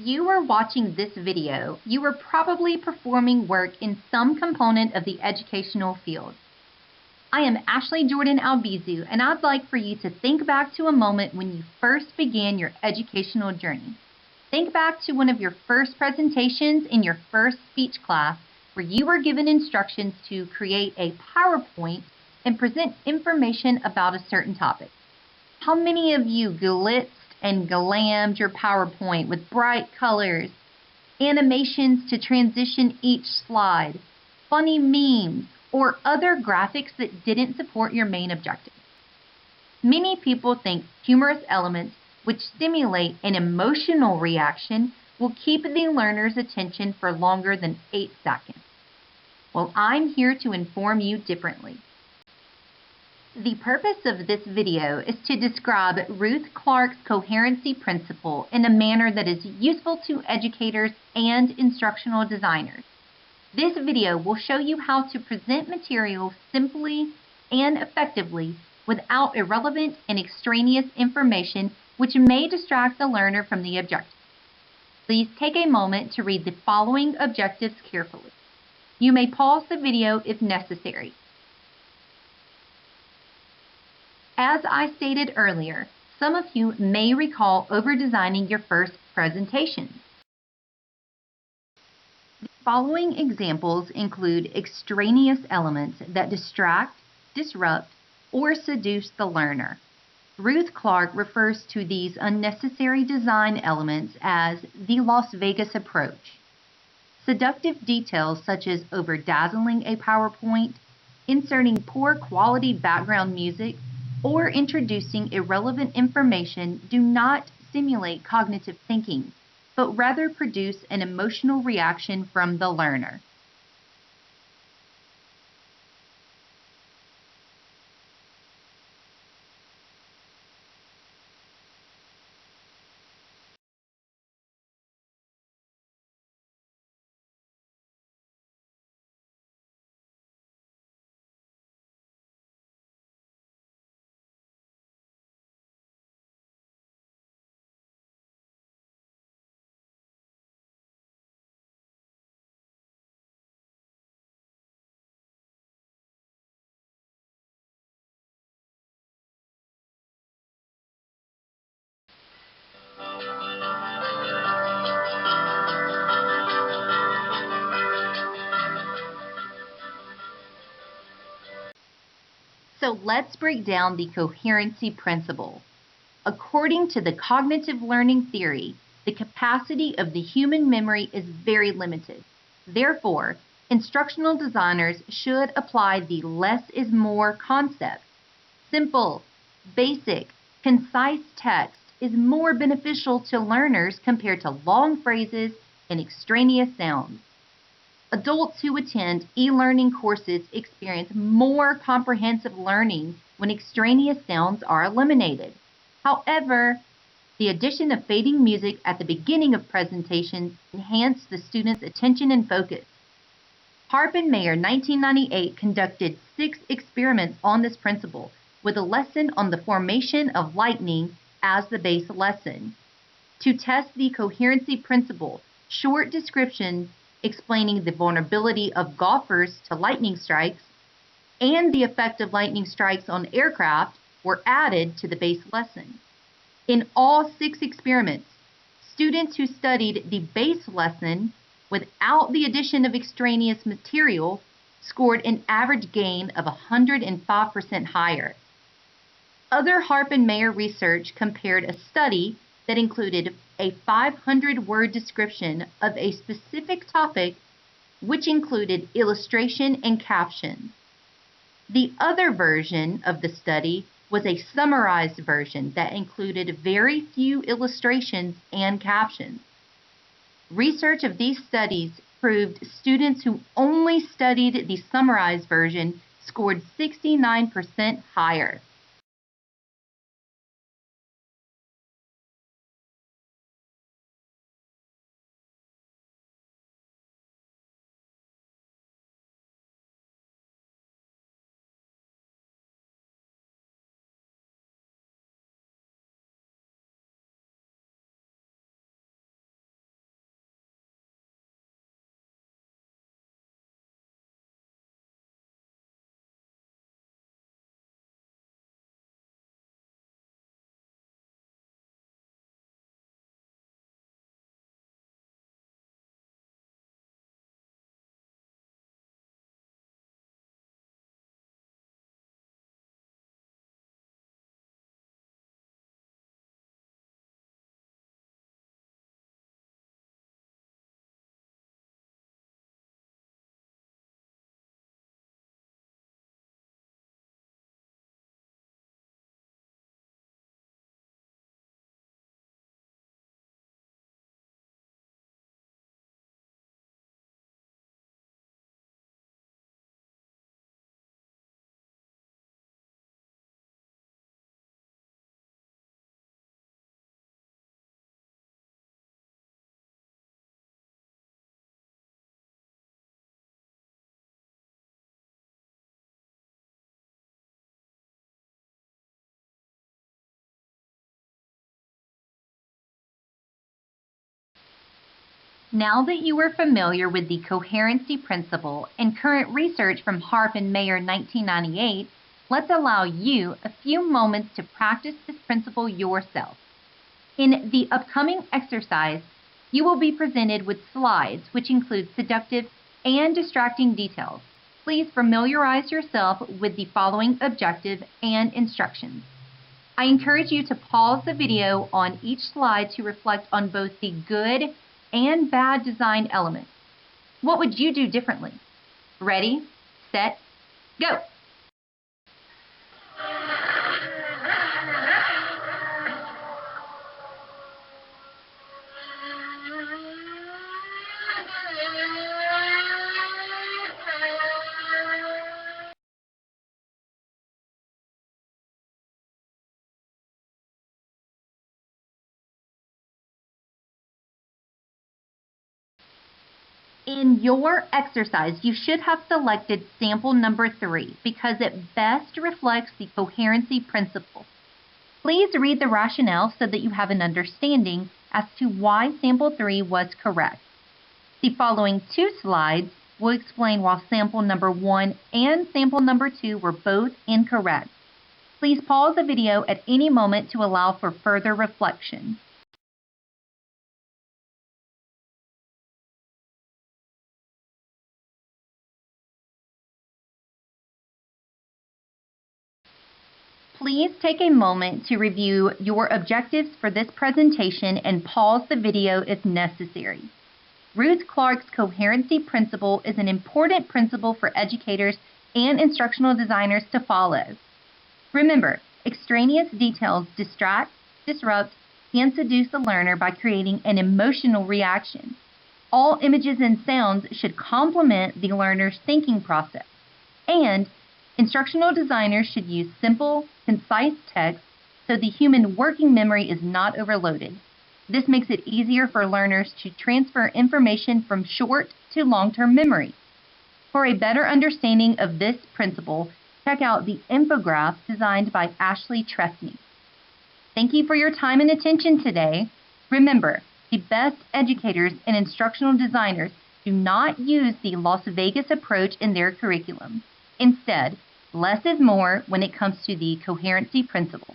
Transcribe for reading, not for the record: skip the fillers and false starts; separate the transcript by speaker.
Speaker 1: you are watching this video, you are probably performing work in some component of the educational field. I am Ashley Jordan Albizu, and I'd like for you to think back to a moment when you first began your educational journey. Think back to one of your first presentations in your first speech class where you were given instructions to create a PowerPoint and present information about a certain topic. How many of you glitzed and glammed your PowerPoint with bright colors, animations to transition each slide, funny memes, or other graphics that didn't support your main objective? Many people think humorous elements which stimulate an emotional reaction will keep the learner's attention for longer than 8 seconds. Well, I'm here to inform you differently. The purpose of this video is to describe Ruth Clark's coherency principle in a manner that is useful to educators and instructional designers. This video will show you how to present material simply and effectively without irrelevant and extraneous information which may distract the learner from the objective. Please take a moment to read the following objectives carefully. You may pause the video if necessary. As I stated earlier, some of you may recall over-designing your first presentation. The following examples include extraneous elements that distract, disrupt, or seduce the learner. Ruth Clark refers to these unnecessary design elements as the Las Vegas approach. Seductive details such as over-dazzling a PowerPoint, inserting poor quality background music, or introducing irrelevant information do not stimulate cognitive thinking, but rather produce an emotional reaction from the learner. So let's break down the coherency principle. According to the cognitive learning theory, the capacity of the human memory is very limited. Therefore, instructional designers should apply the less is more concept. Simple, basic, concise text is more beneficial to learners compared to long phrases and extraneous sounds. Adults who attend e-learning courses experience more comprehensive learning when extraneous sounds are eliminated. However, the addition of fading music at the beginning of presentations enhances the student's attention and focus. Harp and Mayer, 1998, conducted 6 experiments on this principle, with a lesson on the formation of lightning as the base lesson. To test the coherency principle, short descriptions explaining the vulnerability of golfers to lightning strikes and the effect of lightning strikes on aircraft were added to the base lesson. In all 6 experiments, students who studied the base lesson without the addition of extraneous material scored an average gain of 105% higher. Other Harp and Mayer research compared a study that included a 500-word description of a specific topic, which included illustration and caption. The other version of the study was a summarized version that included very few illustrations and captions. Research of these studies proved students who only studied the summarized version scored 69% higher. Now that you are familiar with the coherency principle and current research from Harp and Mayer 1998, let's allow you a few moments to practice this principle yourself. In the upcoming exercise, you will be presented with slides which include seductive and distracting details. Please familiarize yourself with the following objective and instructions. I encourage you to pause the video on each slide to reflect on both the good and bad design elements. What would you do differently? Ready, set, go! In your exercise, you should have selected sample number 3 because it best reflects the coherency principle. Please read the rationale so that you have an understanding as to why sample 3 was correct. The following 2 slides will explain why sample number 1 and sample number 2 were both incorrect. Please pause the video at any moment to allow for further reflection. Please take a moment to review your objectives for this presentation and pause the video if necessary. Ruth Clark's coherency principle is an important principle for educators and instructional designers to follow. Remember, extraneous details distract, disrupt, and seduce the learner by creating an emotional reaction. All images and sounds should complement the learner's thinking process, and instructional designers should use simple, concise text so the human working memory is not overloaded. This makes it easier for learners to transfer information from short to long-term memory. For a better understanding of this principle, check out the infograph designed by Ashley Tresney. Thank you for your time and attention today. Remember, the best educators and instructional designers do not use the Las Vegas approach in their curriculum. Instead, less is more when it comes to the coherency principle.